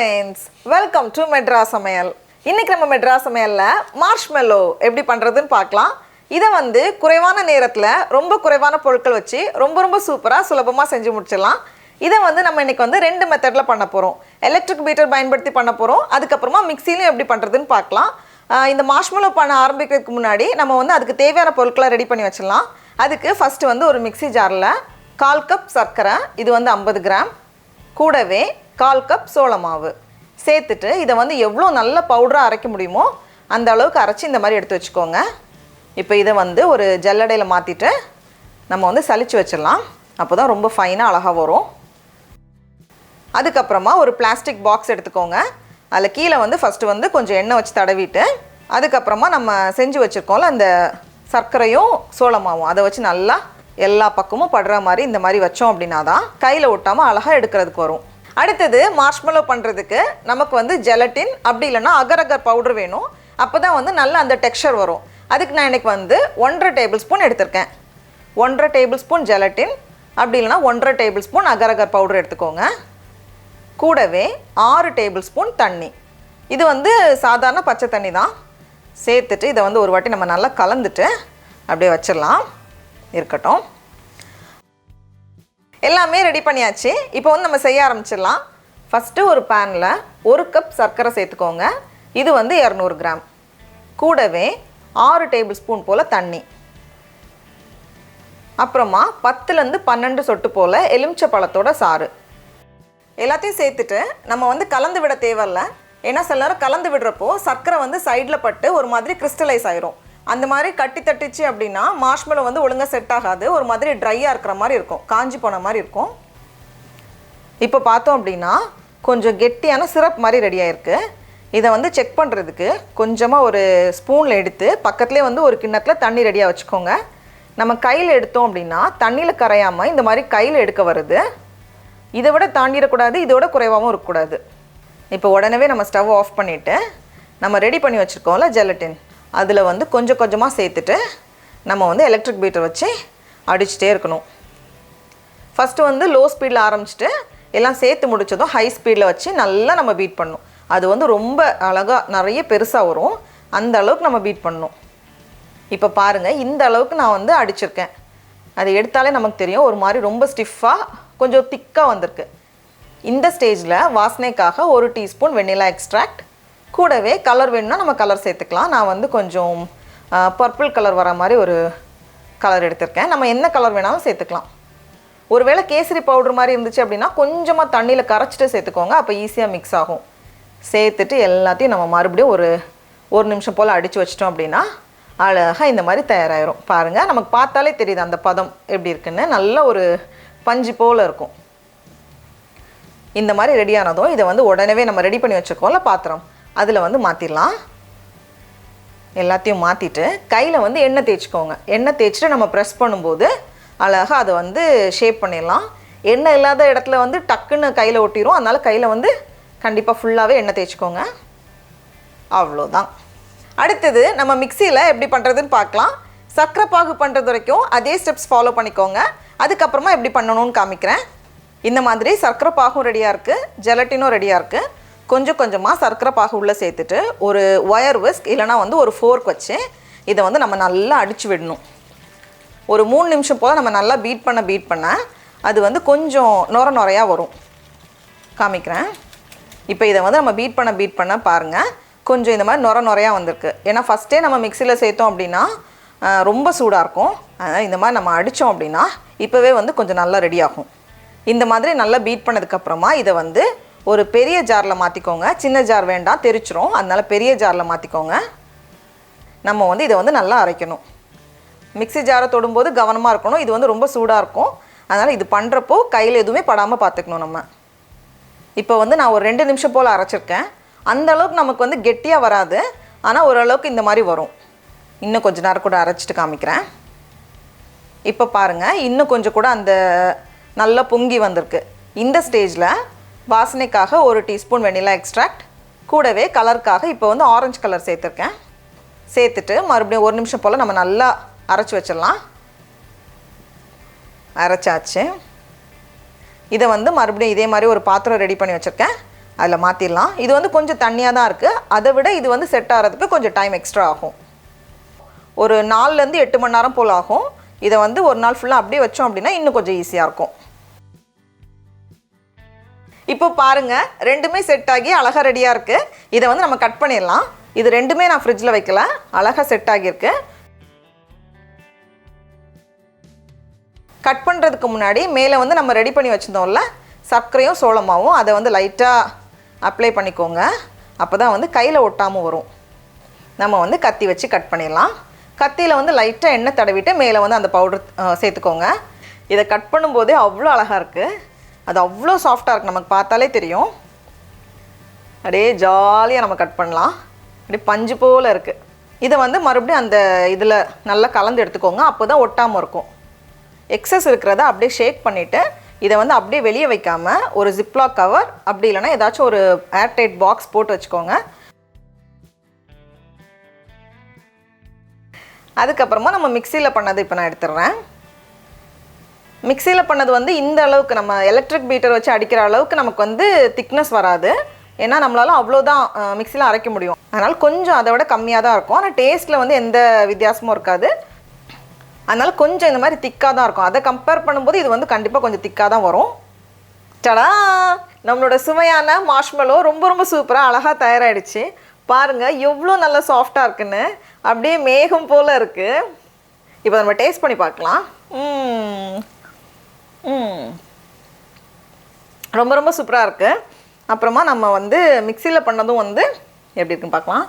friends, welcome to Madras Samayal. இன்னைக்கு நம்ம Madras Samayalல marshmallow எப்படி பண்றதுன்னு பார்க்கலாம். இத வந்து குறைவான நேரத்துல ரொம்ப குறைவான பொருட்கள் வச்சு ரொம்ப சூப்பரா சுலபமா செஞ்சு முடிச்சிடலாம். இத வந்து நம்ம இன்னைக்கு வந்து ரெண்டு மெத்தட்ல பண்ண போறோம். எலக்ட்ரிக் பீட்டர் பயன்படுத்தி பண்ண போறோம். அதுக்கு அப்புறமா மிக்ஸிலயும் எப்படி பண்றதுன்னு பார்க்கலாம். இந்த marshmallow பண்ண ஆரம்பிக்கிறதுக்கு முன்னாடி நம்ம வந்து அதுக்கு தேவையான பொருட்களை ரெடி பண்ணி வச்சிடலாம். அதுக்கு ஃபர்ஸ்ட் வந்து ஒரு மிக்ஸி ஜார்ல 1/4 கப் சர்க்கரை, இது வந்து 50 கிராம், கூடவே 1/4 கப் சோள மாவு சேர்த்துட்டு இதை வந்து எவ்வளோ நல்ல பவுடராக அரைக்க முடியுமோ அந்த அளவுக்கு அரைச்சி இந்த மாதிரி எடுத்து வச்சுக்கோங்க. இப்போ இதை வந்து ஒரு ஜல்லடையில் மாற்றிட்டு நம்ம வந்து சலிச்சு வச்சிடலாம். அப்போ தான் ரொம்ப ஃபைனாக அழகாக வரும். அதுக்கப்புறமா ஒரு பிளாஸ்டிக் பாக்ஸ் எடுத்துக்கோங்க. அதில் கீழே வந்து ஃபஸ்ட்டு வந்து கொஞ்சம் எண்ணெய் வச்சு தடவிட்டு அதுக்கப்புறமா நம்ம செஞ்சு வச்சுருக்கோம்ல அந்த சர்க்கரையும் சோளமாவும் அதை வச்சு நல்லா எல்லா பக்கமும் படுற மாதிரி இந்த மாதிரி வச்சோம் அப்படின்னா தான் கையில் ஒட்டாமல் அழகாக எடுக்கிறதுக்கு வரும். அடுத்தது மார்ஷ்மெல்லோ பண்ணுறதுக்கு நமக்கு வந்து ஜெலட்டின் அப்படி இல்லைன்னா அகர் பவுடர் வேணும். அப்போ தான் வந்து நல்ல அந்த டெக்ஸ்சர் வரும். அதுக்கு நான் எனக்கு வந்து 1.5 டேபிள் ஸ்பூன் எடுத்திருக்கேன். 1.5 டேபிள் ஸ்பூன் ஜெலட்டின் அப்படி இல்லைன்னா 1.5 டேபிள் ஸ்பூன் அகர் பவுடர் எடுத்துக்கோங்க. கூடவே 6 டேபிள் ஸ்பூன் தண்ணி, இது வந்து சாதாரண பச்சை தண்ணி தான், சேர்த்துட்டு இதை வந்து ஒரு வாட்டி நம்ம நல்லா கலந்துட்டு அப்படியே வச்சிடலாம். இருக்கட்டும், எல்லாமே ரெடி பண்ணியாச்சு. இப்போ வந்து நம்ம செய்ய ஆரம்பிச்சிடலாம். ஃபஸ்ட்டு ஒரு பேனில் 1 கப் சர்க்கரை சேர்த்துக்கோங்க. இது வந்து 200 கிராம். கூடவே 6 டேபிள் ஸ்பூன் போல் தண்ணி, அப்புறமா 10லேருந்து 12 சொட்டு போல் எலுமிச்சை பழத்தோட சாறு எல்லாத்தையும் சேர்த்துட்டு நம்ம வந்து கலந்து விட தேவையில்லை. ஏன்னா சில நேரம் கலந்து விடுறப்போ சர்க்கரை வந்து சைடில் பட்டு ஒரு மாதிரி கிறிஸ்டலைஸ் ஆயிரும். அந்த மாதிரி கட்டி தட்டிச்சு அப்படின்னா மார்ஷ்மெல்லோ வந்து ஒழுங்காக செட் ஆகாது. ஒரு மாதிரி ட்ரையாக இருக்கிற மாதிரி இருக்கும், காஞ்சி போன மாதிரி இருக்கும். இப்போ பார்த்தோம் அப்படின்னா கொஞ்சம் கெட்டியான சிரப் மாதிரி ரெடி ஆகிருக்கு. இதை வந்து செக் பண்ணுறதுக்கு கொஞ்சமாக ஒரு ஸ்பூனில் எடுத்து பக்கத்துலேயே வந்து ஒரு கிண்ணத்தில் தண்ணி ரெடியாக வச்சுக்கோங்க. நம்ம கையில் எடுத்தோம் அப்படின்னா தண்ணியில் கரையாமல் இந்த மாதிரி கையில் எடுக்க வருது. இதை விட தாண்டிடக்கூடாது, இதோட குறைவாகவும் இருக்கக்கூடாது. இப்போ உடனே நம்ம ஸ்டவ் ஆஃப் பண்ணிவிட்டு நம்ம ரெடி பண்ணி வச்சுருக்கோம்ல ஜெலட்டின், அதில் வந்து கொஞ்சம் கொஞ்சமாக சேர்த்துட்டு நம்ம வந்து எலக்ட்ரிக் பீட்டர் வச்சு அடிச்சுட்டே இருக்கணும். ஃபஸ்ட்டு வந்து லோ ஸ்பீடில் ஆரம்பிச்சுட்டு எல்லாம் சேர்த்து முடித்ததும் ஹை ஸ்பீடில் வச்சு நல்லா நம்ம பீட் பண்ணணும். அது வந்து ரொம்ப அழகாக நிறைய பெருசாக வரும், அந்த அளவுக்கு நம்ம பீட் பண்ணணும். இப்போ பாருங்கள், இந்த அளவுக்கு நான் வந்து அடிச்சிருக்கேன். அது எடுத்தாலே நமக்கு தெரியும் ஒரு மாதிரி ரொம்ப ஸ்டிஃபாக கொஞ்சம் திக்காக வந்திருக்கு. இந்த ஸ்டேஜில் வாசனைக்காக 1 டீஸ்பூன் வெண்ணிலா எக்ஸ்ட்ராக்ட், கூடவே கலர் வேணும்னா நம்ம கலர் சேர்த்துக்கலாம். நான் வந்து கொஞ்சம் பர்பிள் கலர் வர மாதிரி ஒரு கலர் எடுத்திருக்கேன். நம்ம என்ன கலர் வேணாலும் சேர்த்துக்கலாம். ஒருவேளை கேசரி பவுடர் மாதிரி இருந்துச்சு அப்படின்னா கொஞ்சமாக தண்ணியில் கரைச்சிட்டு சேர்த்துக்கோங்க, அப்போ ஈஸியாக மிக்ஸ் ஆகும். சேர்த்துட்டு எல்லாத்தையும் நம்ம மறுபடியும் ஒரு நிமிஷம் போல் அடித்து வச்சிட்டோம் அப்படின்னா அழகாக இந்த மாதிரி தயாராகிடும். பாருங்கள், நமக்கு பார்த்தாலே தெரியுது அந்த பதம் எப்படி இருக்குன்னு. நல்ல ஒரு பஞ்சு போல் இருக்கும். இந்த மாதிரி ரெடியானதும் இதை வந்து உடனே நம்ம ரெடி பண்ணி வச்சுருக்கோம்ல பாத்திரம், அதில் வந்து மாற்றிடலாம். எல்லாத்தையும் மாற்றிட்டு கையில் வந்து எண்ணெய் தேய்ச்சிக்கோங்க. எண்ணெய் தேய்ச்சிட்டு நம்ம ப்ரெஸ் பண்ணும்போது அழகாக அதை வந்து ஷேப் பண்ணிடலாம். எண்ணெய் இல்லாத இடத்துல வந்து டக்குன்னு கையில் ஒட்டிடும். அதனால் கையில் வந்து கண்டிப்பாக ஃபுல்லாகவே எண்ணெய் தேய்ச்சிக்கோங்க. அவ்வளோதான். அடுத்தது நம்ம மிக்சியில் எப்படி பண்ணுறதுன்னு பார்க்கலாம். சர்க்கரை பாகு பண்ணுறது வரைக்கும் அதே ஸ்டெப்ஸ் ஃபாலோ பண்ணிக்கோங்க. அதுக்கப்புறமா எப்படி பண்ணணும்னு காமிக்கிறேன். இந்த மாதிரி சர்க்கரை பாகும் ரெடியாக இருக்குது, ஜெலட்டினும் ரெடியாக இருக்குது. கொஞ்சம் கொஞ்சமாக சர்க்கரை பாகு உள்ளே சேர்த்துட்டு ஒரு ஒயர் விஸ்க் இல்லைனா வந்து ஒரு ஃபோர்க் வச்சு இதை வந்து நம்ம நல்லா அடித்து விடணும். ஒரு 3 நிமிஷம் போல் நம்ம நல்லா பீட் பண்ண அது வந்து கொஞ்சம் நுரையாக வரும். காமிக்கிறேன். இப்போ இதை வந்து நம்ம பீட் பண்ண பாருங்கள், கொஞ்சம் இந்த மாதிரி நுரையாக வந்திருக்கு. ஏன்னா ஃபஸ்ட்டே நம்ம மிக்சியில் சேர்த்தோம் அப்படின்னா ரொம்ப சூடாக இருக்கும். அதனால் இந்த மாதிரி நம்ம அடித்தோம் அப்படின்னா இப்போவே வந்து கொஞ்சம் நல்லா ரெடி ஆகும். இந்த மாதிரி நல்லா பீட் பண்ணதுக்கப்புறமா இதை வந்து ஒரு பெரிய ஜாரில் மாற்றிக்கோங்க. சின்ன ஜார் வேண்டாம், தெரிச்சிரும். அதனால் பெரிய ஜாரில் மாற்றிக்கோங்க. நம்ம வந்து இதை வந்து நல்லா அரைக்கணும். மிக்ஸி ஜாரை தொடும்போது கவனமாக இருக்கணும், இது வந்து ரொம்ப சூடாக இருக்கும். அதனால் இது பண்ணுறப்போ கையில் எதுவுமே படாமல் பார்த்துக்கணும் நம்ம. இப்போ வந்து நான் ஒரு 2 நிமிஷம் போல் அரைச்சிருக்கேன். அந்த அளவுக்கு நமக்கு வந்து கெட்டியாக வராது, ஆனால் ஓரளவுக்கு இந்த மாதிரி வரும். இன்னும் கொஞ்சம் நேரம் கூட அரைச்சிட்டு காமிக்கிறேன். இப்போ பாருங்கள், இன்னும் கொஞ்சம் கூட அந்த நல்லா பொங்கி வந்திருக்கு. இந்த ஸ்டேஜில் வாசனைக்காக 1 டீஸ்பூன் வெண்ணிலா எக்ஸ்ட்ராக்ட், கூடவே கலருக்காக இப்போ வந்து ஆரஞ்சு கலர் சேர்த்துருக்கேன். சேர்த்துட்டு மறுபடியும் 1 நிமிஷம் போல் நம்ம நல்லா அரைச்சி வச்சிடலாம். அரைச்சாச்சு. இதை வந்து மறுபடியும் இதே மாதிரி ஒரு பாத்திரம் ரெடி பண்ணி வச்சுருக்கேன். அதில் மாற்றிடலாம். இது வந்து கொஞ்சம் தண்ணியாக தான் இருக்குது. அதை விட இது வந்து செட் ஆகிறதுக்கு கொஞ்சம் டைம் எக்ஸ்ட்ரா ஆகும். ஒரு 4லேருந்து 8 மணி நேரம் போல் ஆகும். இதை வந்து ஒரு நாள் ஃபுல்லாக அப்படியே வச்சோம் அப்படின்னா இன்னும் கொஞ்சம் ஈஸியாக இருக்கும். இப்போ பாருங்கள், ரெண்டுமே செட் ஆகி அழகாக ரெடியாக இருக்குது. இதை வந்து நம்ம கட் பண்ணிடலாம். இது ரெண்டுமே நான் ஃப்ரிட்ஜில் வைக்கல, அழகாக செட் ஆகியிருக்கு. கட் பண்ணுறதுக்கு முன்னாடி மேலே வந்து நம்ம ரெடி பண்ணி வச்சுருந்தோம்ல சர்க்கரையும் சோளமாவும், அதை வந்து லைட்டாக அப்ளை பண்ணிக்கோங்க. அப்போ தான் வந்து கையில் ஒட்டாமல் வரும். நம்ம வந்து கத்தி வச்சு கட் பண்ணிடலாம். கத்தியில் வந்து லைட்டாக எண்ணெய் தடவிட்டு மேலே வந்து அந்த பவுடர் சேர்த்துக்கோங்க. இதை கட் பண்ணும்போதே அவ்வளோ அழகாக இருக்குது. அது அவ்வளோ சாஃப்டாக இருக்குது, நமக்கு பார்த்தாலே தெரியும். அப்படியே ஜாலியாக நம்ம கட் பண்ணலாம். அப்படியே பஞ்சு போல் இருக்குது. இதை வந்து மறுபடியும் அந்த இதில் நல்லா கலந்து எடுத்துக்கோங்க. அப்போ தான் ஒட்டாமல் இருக்கும். எக்ஸஸ் இருக்கிறத அப்படியே ஷேக் பண்ணிவிட்டு இதை வந்து அப்படியே வெளியே வைக்காமல் ஒரு ஜிப்லாக் கவர் அப்படி இல்லைனா ஏதாச்சும் ஒரு ஏர்டைட் பாக்ஸ் போட்டு வச்சுக்கோங்க. அதுக்கப்புறமா நம்ம மிக்சியில் பண்ணது இப்போ நான் எடுத்துடுறேன். மிக்சியில் பண்ணது வந்து இந்த அளவுக்கு நம்ம எலக்ட்ரிக் பீட்டர் வச்சு அடிக்கிற அளவுக்கு நமக்கு வந்து திக்னஸ் வராது. ஏன்னா நம்மளால அவ்வளோதான் மிக்சியில் அரைக்க முடியும். அதனால் கொஞ்சம் அதை விட கம்மியாக தான் இருக்கும். ஆனால் டேஸ்ட்டில் வந்து எந்த வித்தியாசமும் இருக்காது. அதனால் கொஞ்சம் இந்த மாதிரி திக்காக தான் இருக்கும். அதை கம்பேர் பண்ணும்போது இது வந்து கண்டிப்பாக கொஞ்சம் திக்காக தான் வரும். டடா, நம்மளோட சுவையான மார்ஷ்மெல்லோ ரொம்ப ரொம்ப சூப்பராக அழகாக தயாராகிடுச்சு. பாருங்கள் எவ்வளோ நல்லா சாஃப்டாக இருக்குன்னு. அப்படியே மேகம் போல் இருக்குது. இப்போ நம்ம டேஸ்ட் பண்ணி பார்க்கலாம். ரொம்ப ரொம்ப சூப்பராக இருக்குது. அப்புறமா நம்ம வந்து மிக்சியில் பண்ணதும் வந்து எப்படி இருக்குன்னு பார்க்கலாம்.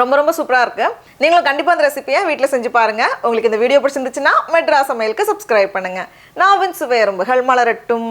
ரொம்ப ரொம்ப சூப்பராக இருக்குது. நீங்களும் கண்டிப்பாக அந்த ரெசிபியை வீட்டில் செஞ்சு பாருங்கள். உங்களுக்கு இந்த வீடியோ பிடிச்சிருந்துச்சுன்னா மெட்ராஸ் சமையலுக்கு சப்ஸ்கிரைப் பண்ணுங்கள். நாவின் சுவை எறும்புகள் மலரட்டும்.